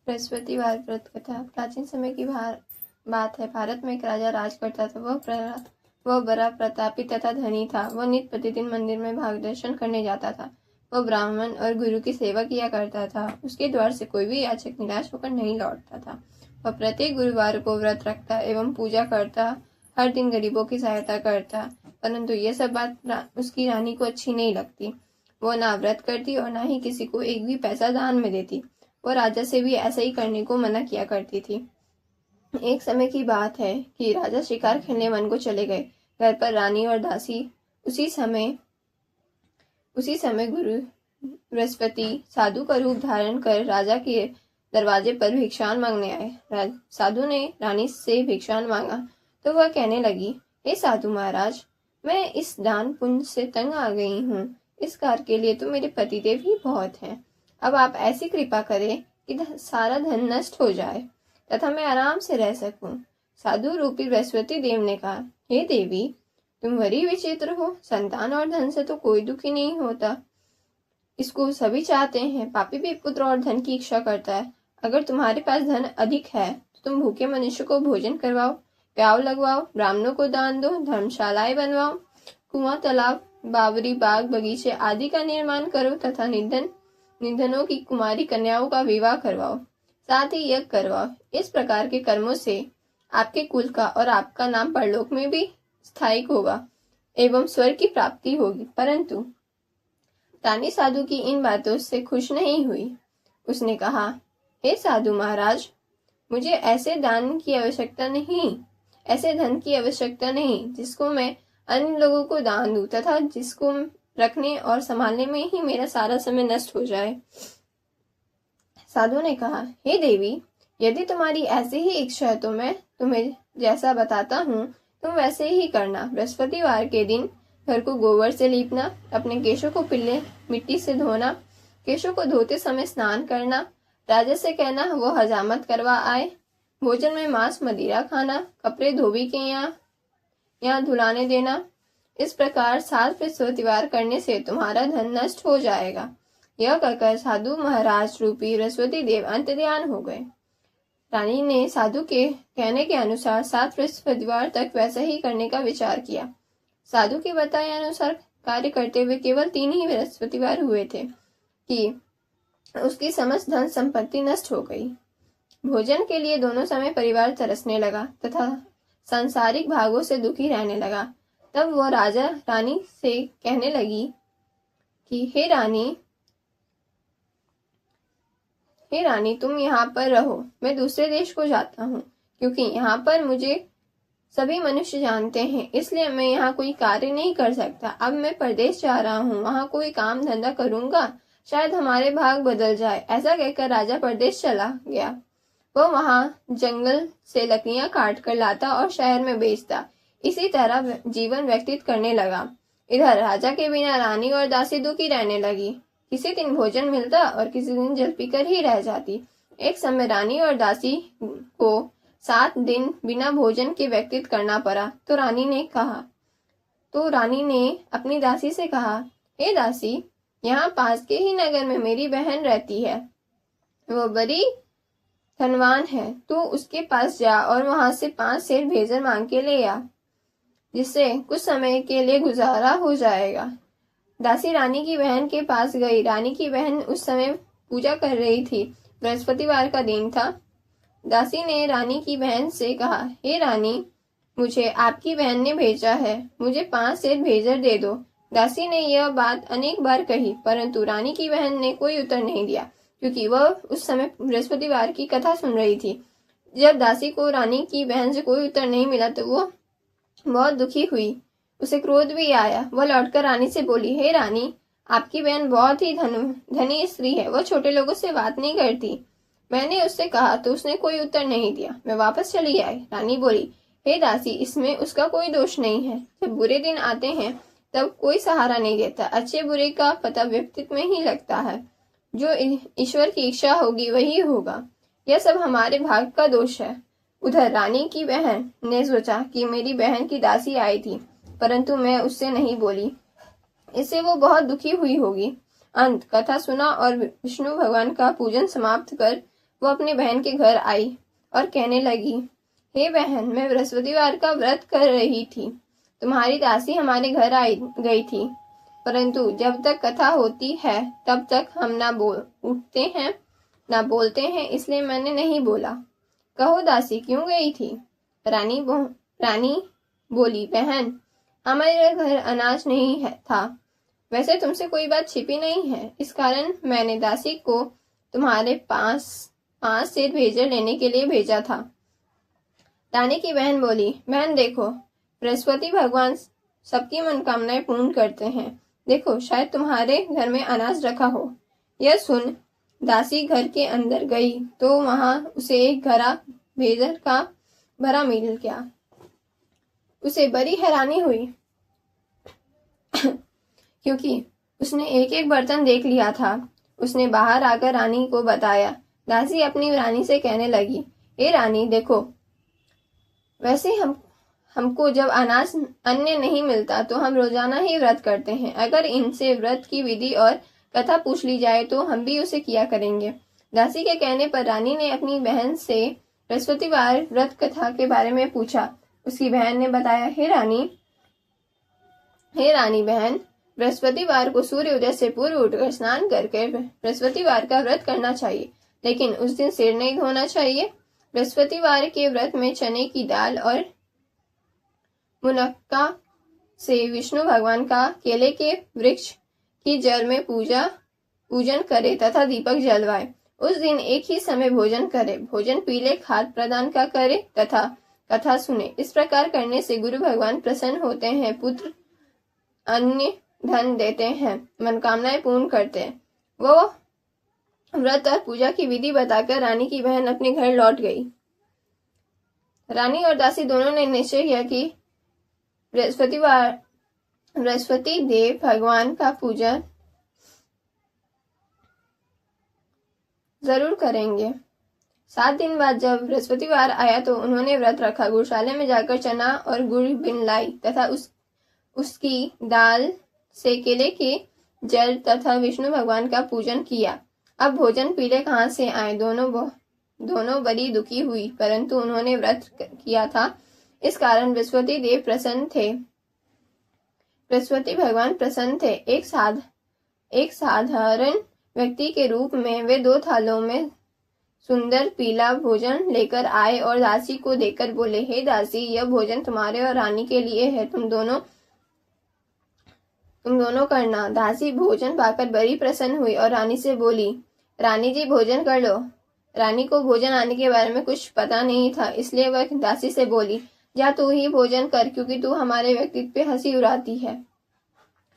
बृहस्पतिवार व्रत कथा। प्राचीन समय की बात है। भारत में एक राजा राज करता था। वह बड़ा प्रतापी तथा धनी था। वह नित्य प्रतिदिन मंदिर में भाग दर्शन करने जाता था। वह ब्राह्मण और गुरु की सेवा किया करता था। उसके द्वार से कोई भी याचक निराश होकर नहीं लौटता था। वह प्रत्येक गुरुवार को व्रत रखता एवं पूजा करता, हर दिन गरीबों की सहायता करता। परंतु यह सब बात उसकी रानी को अच्छी नहीं लगती। वो ना व्रत करती और ना ही किसी को एक भी पैसा दान में देती। वो राजा से भी ऐसा ही करने को मना किया करती थी। एक समय की बात है कि राजा शिकार खेलने वन को चले गए। घर पर रानी और दासी उसी समय गुरु बृहस्पति साधु का रूप धारण कर राजा के दरवाजे पर भिक्षान मांगने आए। साधु ने रानी से भिक्षान मांगा तो वह कहने लगी, हे साधु महाराज, मैं इस दान पुण्य से तंग आ गई हूँ। इस कार्य के लिए तो मेरे पतिदेव ही बहुत हैं। अब आप ऐसी कृपा करें कि सारा धन नष्ट हो जाए तथा मैं आराम से रह सकूं। साधु रूपी बृहस्पति देव ने कहा, हे देवी, तुम बड़ी विचित्र हो। संतान और धन से तो कोई दुखी नहीं होता, इसको सभी चाहते हैं। पापी भी पुत्र और धन की इच्छा करता है। अगर तुम्हारे पास धन अधिक है तो तुम भूखे मनुष्य को भोजन करवाओ, प्याव लगवाओ, ब्राह्मणों को दान दो, धर्मशालाएं बनवाओ, कुआं, तालाब, बावरी, बाग, बगीचे आदि का निर्माण करो तथा निधनों की कुमारी कन्याओं का विवाह करवाओ, साथ ही यज्ञ करवाओ। इस प्रकार के कर्मों से आपके कुल का और आपका नाम परलोक में भी स्थायी होगा एवं स्वर्ग की प्राप्ति होगी। परंतु रानी साधु की इन बातों से खुश नहीं हुई। उसने कहा, हे साधु महाराज, मुझे ऐसे धन की आवश्यकता नहीं जिसको मैं अन्य लोगों को दान दूं तथा जिसको रखने और संभालने में ही मेरा सारा समय नष्ट हो जाए। साधु ने कहा, हे देवी, यदि तुम्हारी ऐसी ही इच्छा है तो मैं तुम्हें जैसा बताता हूँ तुम वैसे ही करना। बृहस्पतिवार के दिन घर को गोबर से लीपना, अपने केशों को पीले मिट्टी से धोना, केशों को धोते समय स्नान करना, राजा से कहना वो हजामत करवा आए, भोजन में मांस मदिरा खाना, कपड़े धोबी के यहाँ धुलाने देना। इस प्रकार 7 बृहस्पतिवार करने से तुम्हारा धन नष्ट हो जाएगा। यह कहकर साधु महाराज रूपी बृहस्पति देव अंतर्ध्यान हो गए। रानी ने साधु के कहने के अनुसार 7 बृहस्पतिवार तक वैसा ही करने का विचार किया। साधु के बताए अनुसार कार्य करते हुए केवल 3 ही बृहस्पतिवार हुए थे कि उसकी समस्त धन संपत्ति नष्ट हो गई। भोजन के लिए दोनों समय परिवार तरसने लगा तथा सांसारिक भागों से दुखी रहने लगा। तब वो राजा रानी से कहने लगी कि हे रानी, तुम यहाँ पर रहो, मैं दूसरे देश को जाता हूँ, क्योंकि यहाँ पर मुझे सभी मनुष्य जानते हैं, इसलिए मैं यहाँ कोई कार्य नहीं कर सकता। अब मैं परदेश जा रहा हूँ, वहाँ कोई काम धंधा करूंगा, शायद हमारे भाग बदल जाए। ऐसा कहकर राजा परदेश चला गया। वो वहाँ जंगल से लकड़ियां काट कर लाता और शहर में बेचता। इसी तरह जीवन व्यतीत करने लगा। इधर राजा के बिना रानी और दासी दुखी रहने लगी। किसी दिन भोजन मिलता और किसी दिन जल पीकर ही रह जाती। एक समय रानी और दासी को 7 दिन बिना भोजन के व्यतीत करना पड़ा। तो रानी ने अपनी दासी से कहा, हे दासी, यहाँ पास के ही नगर में मेरी बहन रहती है। वो बड़ी धनवान है। तू उसके पास जा और वहां से 5 सेर भेजर मांग के ले आ, जिससे कुछ समय के लिए गुजारा हो जाएगा। दासी रानी की बहन के पास गई। रानी की बहन उस समय पूजा कर रही थी। बृहस्पतिवार का दिन था। दासी ने रानी की बहन से कहा, हे रानी, मुझे आपकी बहन ने भेजा है, मुझे 5 सेर भेजर दे दो। दासी ने यह बात अनेक बार कही, परंतु रानी की बहन ने कोई उत्तर नहीं दिया, क्योंकि वह उस समय बृहस्पतिवार की कथा सुन रही थी। जब दासी को रानी की बहन से कोई उत्तर नहीं मिला तो वो बहुत दुखी हुई। उसे क्रोध भी आया। वह लौटकर रानी से बोली, हे रानी, आपकी बहन बहुत ही धनी स्त्री है। वह छोटे लोगों से बात नहीं करती। मैंने उससे कहा तो उसने कोई उत्तर नहीं दिया। मैं वापस चली आई। रानी बोली, हे दासी, इसमें उसका कोई दोष नहीं है। जब बुरे दिन आते हैं तब कोई सहारा नहीं देता। अच्छे बुरे का पता व्यक्तित्व में ही लगता है। जो ईश्वर की इच्छा होगी वही होगा। यह सब हमारे भाग का दोष है। उधर रानी की बहन ने सोचा कि मेरी बहन की दासी आई थी, परंतु मैं उससे नहीं बोली, इससे वो बहुत दुखी हुई होगी। अंत कथा सुना और विष्णु भगवान का पूजन समाप्त कर वो अपनी बहन के घर आई और कहने लगी, हे बहन, मैं बृहस्पतिवार का व्रत कर रही थी। तुम्हारी दासी हमारे घर आई गई थी, परंतु जब तक कथा होती है तब तक हम ना उठते हैं ना बोलते हैं, इसलिए मैंने नहीं बोला। कहो दासी क्यों गई थी? रानी बोली, बहन, हमारे घर अनाज नहीं था। वैसे तुमसे कोई बात छिपी नहीं है, इस कारण मैंने दासी को तुम्हारे पास 5 सेर भेजर लेने के लिए भेजा था। रानी की बहन बोली, बहन देखो, बृहस्पति भगवान सबकी मनोकामनाएं पूर्ण करते हैं। देखो, शायद तुम्हारे घर में अनाज रखा हो। यह सुन दासी घर के अंदर गई तो वहां उसे एक घड़ा भेजर का भरा मिल गया। उसे बड़ी हैरानी हुई क्योंकि उसने एक एक बर्तन देख लिया था। उसने बाहर आकर रानी को बताया। दासी अपनी रानी से कहने लगी, ए रानी देखो, वैसे हमको जब अनाज अन्य नहीं मिलता तो हम रोजाना ही व्रत करते हैं। अगर इनसे व्रत की विधि और कथा पूछ ली जाए तो हम भी उसे किया करेंगे। दासी के कहने पर रानी ने अपनी बहन से बृहस्पतिवार व्रत कथा के बारे में पूछा। उसकी बहन ने बताया, हे रानी बहन, बृहस्पतिवार को सूर्य उदय से पूर्व उठकर स्नान करके बृहस्पतिवार का व्रत करना चाहिए, लेकिन उस दिन सिर नहीं धोना चाहिए। बृहस्पतिवार के व्रत में चने की दाल और मुनक्का से विष्णु भगवान का केले के वृक्ष की जड़ में पूजन करे तथा दीपक जलवाए। उस दिन एक ही समय भोजन करे। भोजन पीले खाद प्रदान का करे तथा कथा सुने। इस प्रकार करने से गुरु भगवान प्रसन्न होते हैं, पुत्र अन्य धन देते हैं, मनोकामनाएं पूर्ण करते हैं। वो व्रत और पूजा की विधि बताकर रानी की बहन अपने घर लौट गई। रानी और दासी दोनों ने निश्चय किया कि बृहस्पति देव भगवान का पूजन जरूर करेंगे। 7 दिन बाद जब बृहस्पतिवार आया तो उन्होंने व्रत रखा। गौशाला में जाकर चना और गुड़ बिन लाई तथा उसकी दाल से केले के जल तथा विष्णु भगवान का पूजन किया। अब भोजन पीले कहां से आए? दोनों बड़ी दुखी हुई, परंतु उन्होंने व्रत किया था, इस कारण बृहस्पति देव प्रसन्न थे। बृहस्पति भगवान प्रसन्न थे। एक साधारण व्यक्ति के रूप में वे 2 थालों में सुंदर पीला भोजन लेकर आए और दासी को देकर बोले, हे दासी, यह भोजन तुम्हारे और रानी के लिए है, तुम दोनों करना। दासी भोजन पाकर बड़ी प्रसन्न हुई और रानी से बोली, रानी जी भोजन कर लो। रानी को भोजन आने के बारे में कुछ पता नहीं था, इसलिए वह दासी से बोली, जा तू ही भोजन कर, क्योंकि तू हमारे व्यक्तित्व पे हंसी उड़ाती है।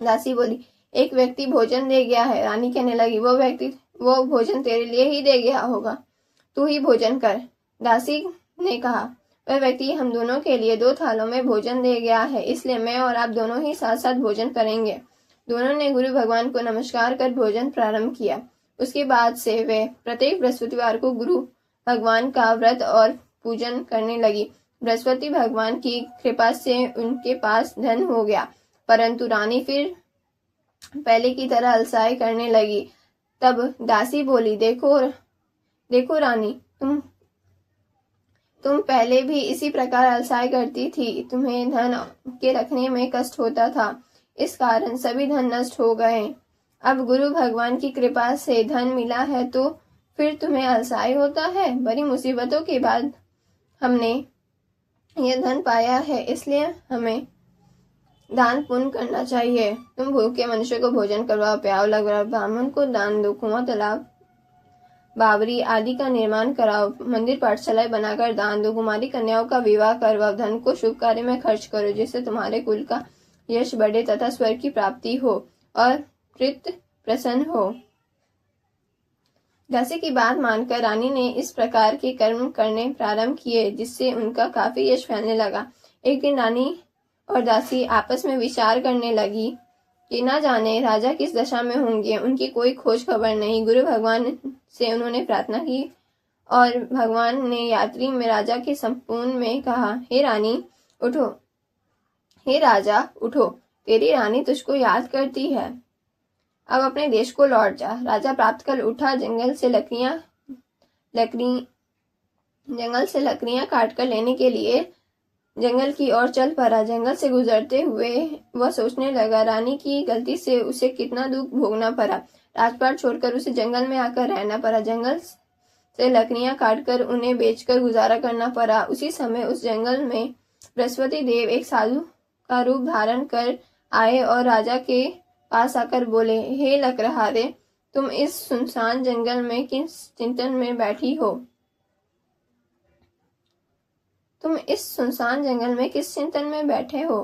दासी बोली, एक व्यक्ति भोजन दे गया है। रानी कहने लगी, वो भोजन तेरे लिए ही दे गया होगा, तू ही भोजन कर। दासी ने कहा, वह व्यक्ति हम दोनों के लिए 2 थालों में भोजन दे गया है, इसलिए मैं और आप दोनों ही साथ साथ भोजन करेंगे। दोनों ने गुरु भगवान को नमस्कार कर भोजन प्रारंभ किया। उसके बाद से वे प्रत्येक बृहस्पतिवार को गुरु भगवान का व्रत और पूजन करने लगी। बृहस्पति भगवान की कृपा से उनके पास धन हो गया, परंतु रानी फिर पहले की तरह अलसाई करने लगी। तब दासी बोली, देखो रानी, तुम पहले भी इसी प्रकार अलसाई करती थी। तुम्हें धन के रखने में कष्ट होता था, इस कारण सभी धन नष्ट हो गए। अब गुरु भगवान की कृपा से धन मिला है तो फिर तुम्हें अलसाई होता है। बड़ी मुसीबतों के बाद हमने यह धन पाया है, इसलिए हमें दान पुण्य करना चाहिए। तुम भूखे मनुष्य को भोजन करवाओ, प्याव लगवाओ, ब्राह्मण को दान दो, कुआं तालाब बावरी आदि का निर्माण कराओ, मंदिर पाठशालाएं बनाकर दान दो, कुमारी कन्याओं का विवाह करवाओ, धन को शुभ कार्य में खर्च करो, जिससे तुम्हारे कुल का यश बढ़े तथा स्वर्ग की प्राप्ति हो और कृत प्रसन्न हो। दासी की बात मानकर रानी ने इस प्रकार के कर्म करने प्रारंभ किए, जिससे उनका काफी यश फैलने लगा। एक दिन रानी और दासी आपस में विचार करने लगी कि न जाने राजा किस दशा में होंगे, उनकी कोई खोज खबर नहीं। गुरु भगवान से उन्होंने प्रार्थना की और भगवान ने यात्री में राजा के संपूर्ण में कहा, हे रानी उठो, हे राजा उठो, तेरी रानी तुझको याद करती है, अब अपने देश को लौट जा। राजा प्राप्त कर उठा, जंगल से जंगल से लकड़ियां काट कर लेने के लिए जंगल की ओर चल पड़ा। जंगल से गुजरते हुए वह सोचने लगा, रानी की गलती से उसे कितना दुख भोगना पड़ा। राजपाट छोड़कर उसे जंगल में आकर रहना पड़ा। जंगल से लकड़ियां काटकर उन्हें बेचकर गुजारा करना पड़ा। उसी समय उस जंगल में बृहस्पति देव एक साधु का रूप धारण कर आए और राजा के पास आकर बोले, हे लकड़हारे, तुम इस सुनसान जंगल में किस चिंतन में बैठी हो? तुम इस सुनसान जंगल में किस चिंतन में बैठे हो?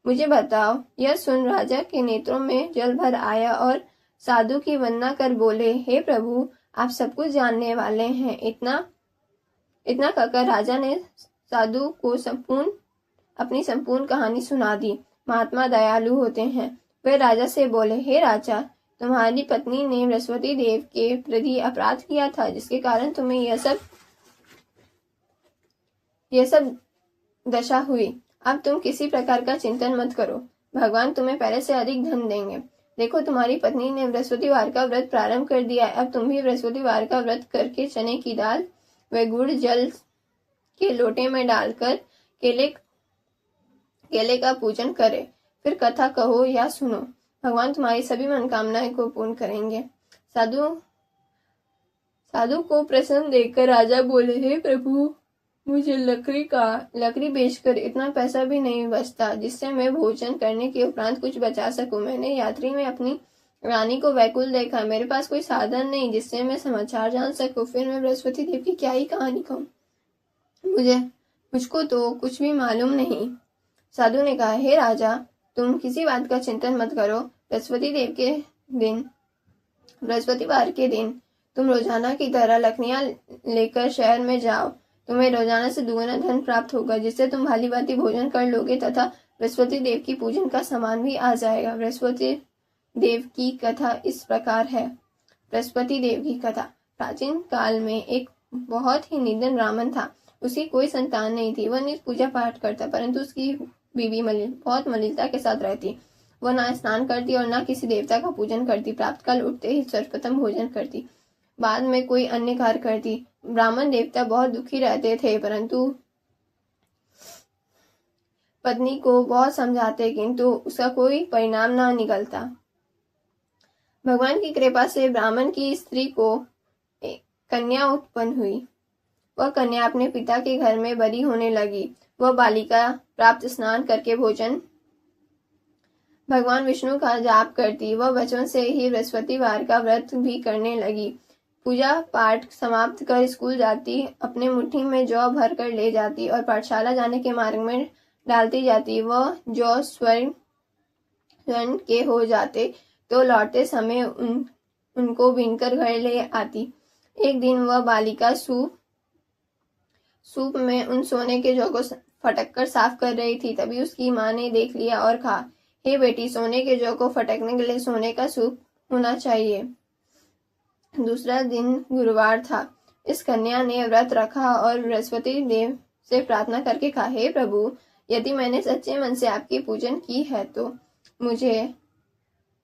मुझे बताओ। यह सुन राजा के नेत्रों में जल भर आया और साधु की वंदना कर बोले, हे प्रभु, आप सब कुछ जानने वाले हैं। इतना कहकर राजा ने साधु को अपनी संपूर्ण कहानी सुना दी। महात्मा दयालु होते हैं। वे राजा से बोले, हे राजा, तुम्हारी पत्नी ने बृहस्पति देव के प्रति अपराध किया था, जिसके कारण तुम्हें यह सब दशा हुई। अब तुम किसी प्रकार का चिंतन मत करो। भगवान तुम्हें पहले से अधिक धन देंगे। देखो, तुम्हारी पत्नी ने बृहस्पतिवार का व्रत प्रारंभ कर दिया है। अब तुम भी बृहस्पतिवार का व्रत करके चने की दाल व गुड़ जल के लोटे में डालकर केले का पूजन करे। फिर कथा कहो या सुनो। भगवान तुम्हारी सभी मनोकामनाएं को पूर्ण करेंगे। साधु को प्रसन्न देखकर राजा बोले, हे प्रभु, मुझे लकड़ी बेचकर इतना पैसा भी नहीं बचता जिससे मैं भोजन करने के उपरांत कुछ बचा सकूं। मैंने यात्रा में अपनी रानी को व्याकुल देखा। मेरे पास कोई साधन नहीं जिससे मैं समाचार जान सकूं। फिर मैं बृहस्पति देव की क्या ही कहानी कहूं? मुझको तो कुछ भी मालूम नहीं। साधु ने कहा, हे राजा, तुम किसी बात का चिंतन मत करो। बृहस्पतिवार के दिन तुम रोजाना की तरह लकड़ियां लेकर शहर में जाओ। तुम्हें रोजाना से दुगना धन प्राप्त होगा, जिससे तुम भाली भांति भोजन कर लोगे तथा बृहस्पति देव की पूजन का सामान भी आ जाएगा। बृहस्पति देव की कथा इस प्रकार है। बृहस्पति देव की कथा। प्राचीन काल में एक बहुत ही निर्धन ब्राह्मण था। उसकी कोई संतान नहीं थी। वह नित्य पूजा पाठ करता, परंतु उसकी बीवी बहुत मलिनता के साथ रहती। वह ना स्नान करती और ना किसी देवता का पूजन करती। प्रातःकाल उठते ही सर्वप्रथम भोजन करती, बाद में कोई अन्य कार्य करती। ब्राह्मण देवता बहुत दुखी रहते थे, परंतु पत्नी को बहुत समझाते, किंतु उसका कोई परिणाम ना निकलता। भगवान की कृपा से ब्राह्मण की स्त्री को एक कन्या उत्पन्न हुई। वह कन्या अपने पिता के घर में बड़ी होने लगी। वह बालिका प्राप्त स्नान करके भगवान विष्णु का जाप करती। वह बचपन से ही बृहस्पतिवार का व्रत भी करने लगी। पूजा पाठ समाप्त कर स्कूल जाती, अपने मुट्ठी में जौ भर कर ले जाती और पाठशाला जाने के मार्ग में डालती जाती। वह जौ स्वर्ण के हो जाते तो लौटते समय उनको बीनकर घर ले आती। एक दिन वह बालिका सूप में उन सोने के जौ को फटक कर साफ कर रही थी। तभी उसकी माँ ने देख लिया और कहा, हे बेटी, सोने के जौ को फटकने के लिए सोने का सूप होना चाहिए। दूसरा दिन गुरुवार था। इस कन्या ने व्रत रखा और बृहस्पति देव से प्रार्थना करके कहा, हे प्रभु, यदि मैंने सच्चे मन से आपकी पूजन की है तो मुझे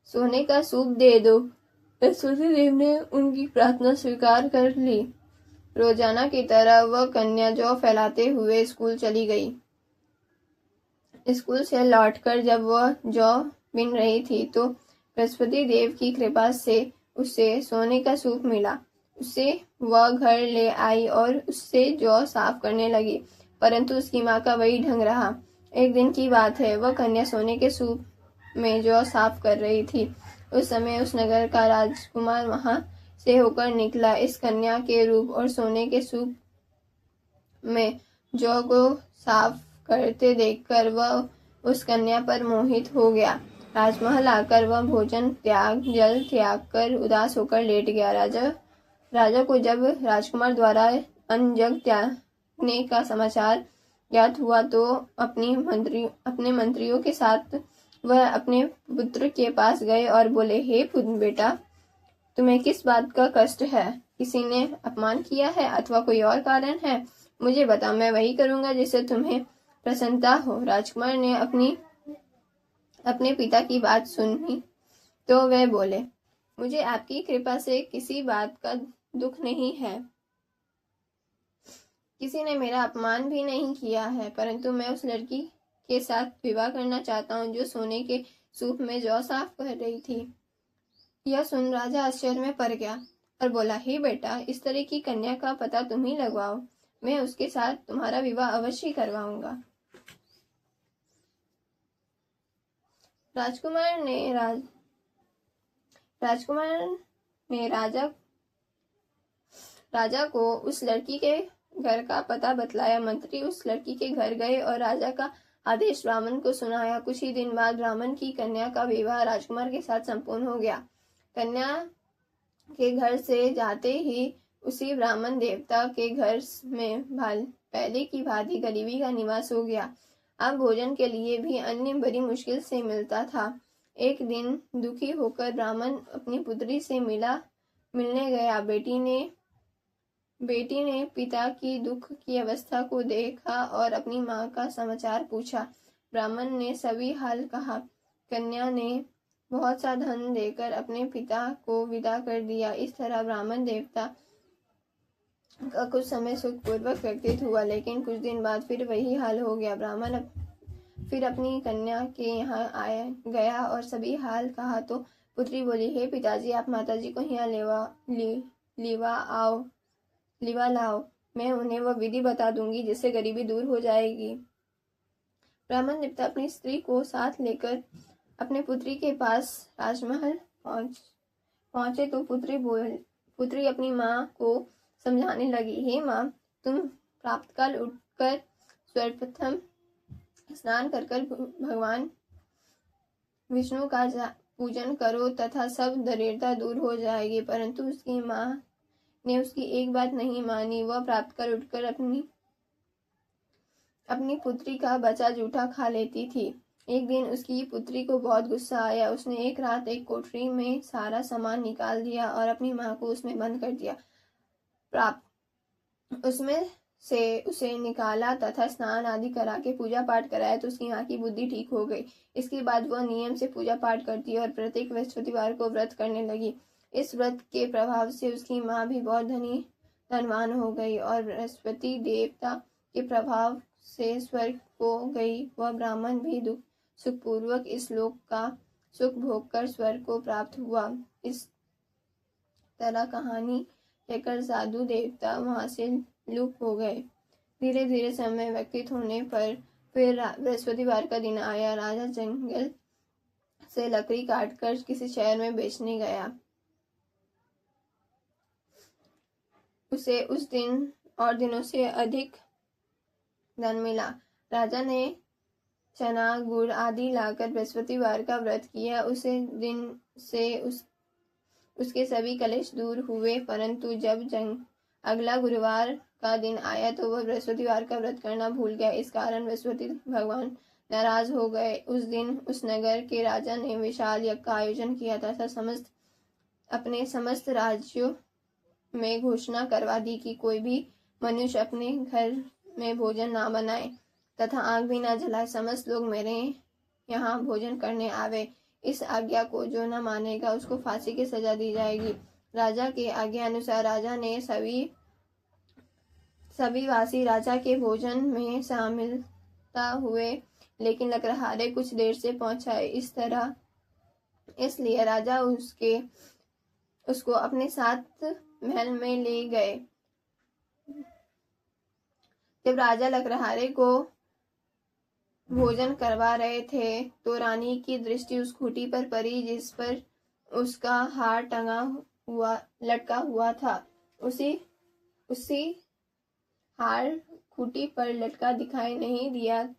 सोने का सूप दे दो। बृहस्पति देव ने उनकी प्रार्थना स्वीकार कर ली। रोजाना की तरह वह कन्या जौ फैलाते हुए स्कूल चली गई। स्कूल से लौटकर जब वह जौ बीन रही थी तो बृहस्पति देव की कृपा से उसे सोने का सूप मिला। उसे वह घर ले आई और उससे जौ साफ करने लगी, परंतु उसकी माँ का वही ढंग रहा। एक दिन की बात है, वह कन्या सोने के सूप में जौ साफ कर रही थी। उस समय उस नगर का राजकुमार वहां से होकर निकला। इस कन्या के रूप और सोने के सूप में जौ को साफ करते देखकर वह उस कन्या पर मोहित हो गया। राजमहल आकर वह भोजन जल त्याग कर उदास होकर लेट गया। राजा को जब राजकुमार द्वारा अन्न जग त्यागने का समाचार ज्ञात हुआ तो अपने मंत्रियों के साथ वह अपने पुत्र के पास गए और बोले, हे बेटा, तुम्हें किस बात का कष्ट है? किसी ने अपमान किया है अथवा कोई और कारण है? मुझे बताओ, मैं वही करूंगा जिससे तुम्हें प्रसन्नता हो। राजकुमार ने अपने पिता की बात सुनी तो वह बोले, मुझे आपकी कृपा से किसी बात का दुख नहीं है। किसी ने मेरा अपमान भी नहीं किया है, परंतु मैं उस लड़की के साथ विवाह करना चाहता हूँ जो सोने के सूप में जौ साफ कर रही थी। यह सुन राजा आश्चर्य में पड़ गया और बोला, हे बेटा, इस तरह की कन्या का पता तुम ही लगवाओ, मैं उसके साथ तुम्हारा विवाह अवश्य करवाऊंगा। राजकुमार ने राजा को उस लड़की के घर का पता बतलाया। मंत्री उस लड़की के घर गए और राजा का आदेश ब्राह्मण को सुनाया। कुछ ही दिन बाद ब्राह्मण की कन्या का विवाह राजकुमार के साथ संपूर्ण हो गया। कन्या के घर से जाते ही उसी ब्राह्मण देवता के घर में पहले की भांति गरीबी का निवास हो गया। अब भोजन के लिए भी अन्न बड़ी मुश्किल से मिलता था। एक दिन दुखी होकर ब्राह्मण अपनी पुत्री से मिलने गया। बेटी ने पिता की दुख की अवस्था को देखा और अपनी माँ का समाचार पूछा। ब्राह्मण ने सभी हाल कहा। कन्या ने बहुत सा धन देकर अपने पिता को विदा कर दिया। इस तरह ब्राह्मण देवता का कुछ समय सुखपूर्वक व्यतीत हुआ, लेकिन कुछ दिन बाद फिर वही हाल हो गया। ब्राह्मण फिर अपनी कन्या के यहाँ गया और सभी हाल कहा तो पुत्री बोली, हे पिताजी, आप माताजी को यहाँ लिवा लाओ, मैं उन्हें वह विधि बता दूंगी जिससे गरीबी दूर हो जाएगी। ब्राह्मण देवता अपनी स्त्री को साथ लेकर अपने पुत्री के पास राजमहल पहुंचे तो पुत्री अपनी माँ को समझाने लगी, हे माँ, तुम प्रातःकाल उठकर सर्वप्रथम स्नान कर भगवान विष्णु का पूजन करो तथा सब दरिद्रता दूर हो जाएगी। परंतु उसकी माँ ने उसकी एक बात नहीं मानी। वह प्रातःकाल उठकर अपनी पुत्री का बचा जूठा खा लेती थी। एक दिन उसकी पुत्री को बहुत गुस्सा आया। उसने एक रात एक कोठरी में सारा सामान निकाल दिया और अपनी माँ को उसमें बंद कर दिया। उसमें से उसे निकाला तथा स्नान आदि करा के पूजा पाठ कराया तो उसकी माँ की बुद्धि ठीक हो गई। इसके बाद वह नियम से पूजा पाठ करती और प्रत्येक बृहस्पतिवार को व्रत करने लगी। इस व्रत के प्रभाव से उसकी माँ भी बहुत धनवान हो गई और बृहस्पति देवता के प्रभाव से स्वर्ग को गई। वह ब्राह्मण भी सुखपूर्वक इस लोक का सुख भोग कर स्वर्ग को प्राप्त हुआ। इस तरह कहानी कहकर साधु देवता वहां से लुप्त हो गए। धीरे धीरे समय व्यतीत होने पर फिर बृहस्पतिवार का दिन आया। राजा जंगल से लकड़ी काटकर किसी शहर में बेचने गया। उसे उस दिन और दिनों से अधिक धन मिला। राजा ने चना गुड़ आदि लाकर बृहस्पतिवार का व्रत किया। उसे दिन से उसके सभी कलेश दूर हुए। परंतु जब अगला गुरुवार का दिन आया तो वह बृहस्पतिवार का व्रत करना भूल गया। इस कारण बृहस्पति भगवान नाराज हो गए। उस दिन उस नगर के राजा ने विशाल यज्ञ का आयोजन किया तथा अपने समस्त राज्यों में घोषणा करवा दी कि कोई भी मनुष्य अपने घर में भोजन ना बनाए तथा आग भी ना जलाए। समस्त लोग मेरे यहाँ भोजन करने आवे। इस आज्ञा को जो न मानेगा उसको फांसी की सजा दी जाएगी। राजा के आज्ञा अनुसार राजा ने सभी वासी राजा के भोजन में शामिलता हुए, लेकिन लकड़हारे कुछ देर से पहुंचाए। इसलिए राजा उसको अपने साथ महल में ले गए। जब राजा लकड़हारे को भोजन करवा रहे थे तो रानी की दृष्टि उस खूंटी पर पड़ी जिस पर उसका हार लटका हुआ था। उसी हार खूंटी पर लटका दिखाई नहीं दिया।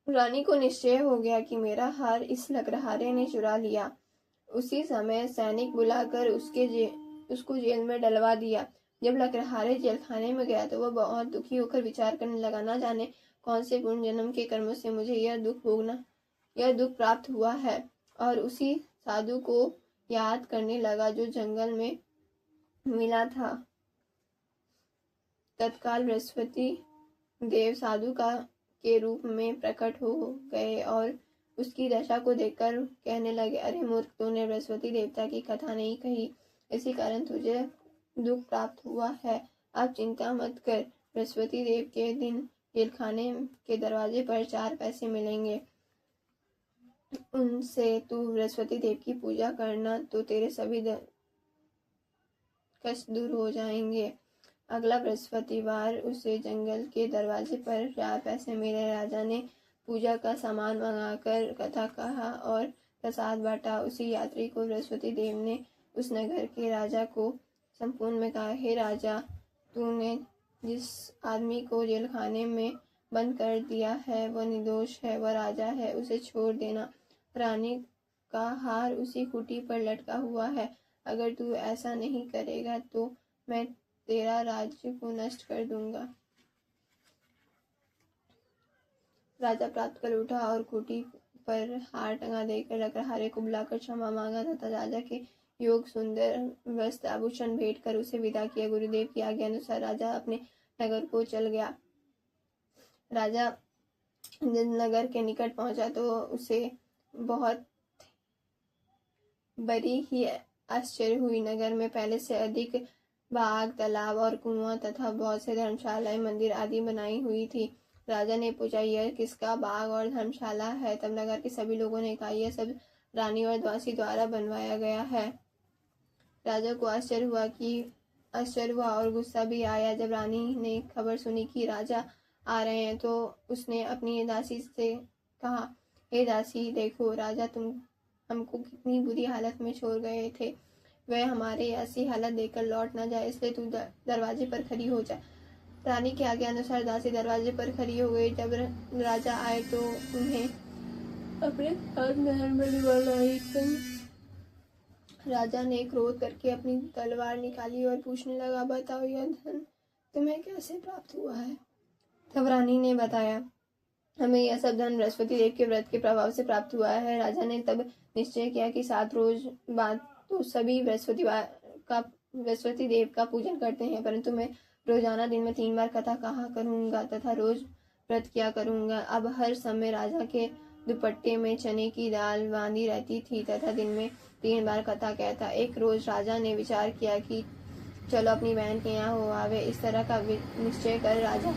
रानी को निश्चय हो गया कि मेरा हार इस लकड़हारे ने चुरा लिया। उसी समय सैनिक बुलाकर उसको जेल में डलवा दिया। जब लकड़हारे जेल खाने में गया तो वह बहुत दुखी होकर विचार करने लगा, न जाने कौन से पूर्ण जन्म के कर्मों से मुझे यह दुख प्राप्त हुआ है। और उसी साधु को याद करने लगा जो जंगल में मिला था। तत्काल बृहस्पति देव साधु के रूप में प्रकट हो गए और उसकी दशा को देखकर कहने लगे, अरे मूर्ख, तूने बृहस्पति देवता की कथा नहीं कही, इसी कारण तुझे दुख प्राप्त हुआ है। अब चिंता मत कर, बृहस्पति देव के दिन जेलखाने के दरवाजे पर 4 पैसे मिलेंगे। उनसे तू बृहस्पति देव की पूजा करना तो तेरे सभी कष्ट दूर हो जाएंगे। अगला बृहस्पतिवार उसे जंगल के दरवाजे पर 4 पैसे मिले। राजा ने पूजा का सामान मंगाकर कथा कहा और प्रसाद बांटा। उसी यात्री को बृहस्पति देव ने उस नगर के राजा को संपूर्ण में कहा, हे राजा, तूने जिस आदमी को जेलखाने में बंद कर दिया है वह निर्दोष है, वह राजा है, उसे छोड़ देना। रानी का हार उसी खूंटी पर लटका हुआ है। अगर तू ऐसा नहीं करेगा तो मैं तेरा राज्य को नष्ट कर दूंगा। राजा प्राप्त कर उठा और खूंटी पर हार टंगा देकर लकड़हारे को बुलाकर क्षमा मांगा तथा राजा के योग सुंदर वस्त्र आभूषण भेंट कर उसे विदा किया। गुरुदेव की आज्ञा अनुसार राजा अपने नगर को चल गया। राजा जब नगर के निकट पहुंचा तो उसे बहुत बड़ी ही आश्चर्य हुई। नगर में पहले से अधिक बाग, तालाब और कुआं तथा बहुत से धर्मशालाएं, मंदिर आदि बनाई हुई थी। राजा ने पूछा, यह किसका बाग और धर्मशाला है? तब नगर के सभी लोगों ने कहा, यह सब रानी और दासी द्वारा बनवाया गया है। राजा को आश्चर्य हुआ और गुस्सा भी आया। जब रानी ने खबर सुनी कि राजा आ रहे हैं तो उसने अपनी दासी से कहा, हे दासी, देखो, राजा तुम हमको कितनी बुरी हालत में छोड़ गए थे। वह हमारे ऐसी हालत देखकर लौट ना जाए, इसलिए तू दरवाजे पर खड़ी हो जा। रानी की आज्ञा अनुसार दासी दरवाजे पर खड़ी हो गई। जब राजा आए तो उन्हें अपने हाथ में हरबड़ी बनाई। राजा ने क्रोध करके अपनी तलवार निकाली और पूछने लगा, बताओ, यह धन तुम्हें कैसे प्राप्त हुआ है? तब रानी ने बताया, हमें यह सब धन बृहस्पति देव के व्रत के प्रभाव से प्राप्त हुआ है। राजा ने तब निश्चय किया कि 7 रोज बाद तो सभी बृहस्पति देव का पूजन करते हैं, परंतु मैं रोजाना दिन में 3 बार कथा कहा करूंगा तथा रोज व्रत किया करूंगा। अब हर समय राजा के दुपट्टे में चने की दाल बांधी रहती थी तथा दिन में 3 बार कथा कहता। एक रोज राजा ने विचार किया कि चलो अपनी बहन के यहाँ हो आवे। इस तरह का निश्चय कर राजा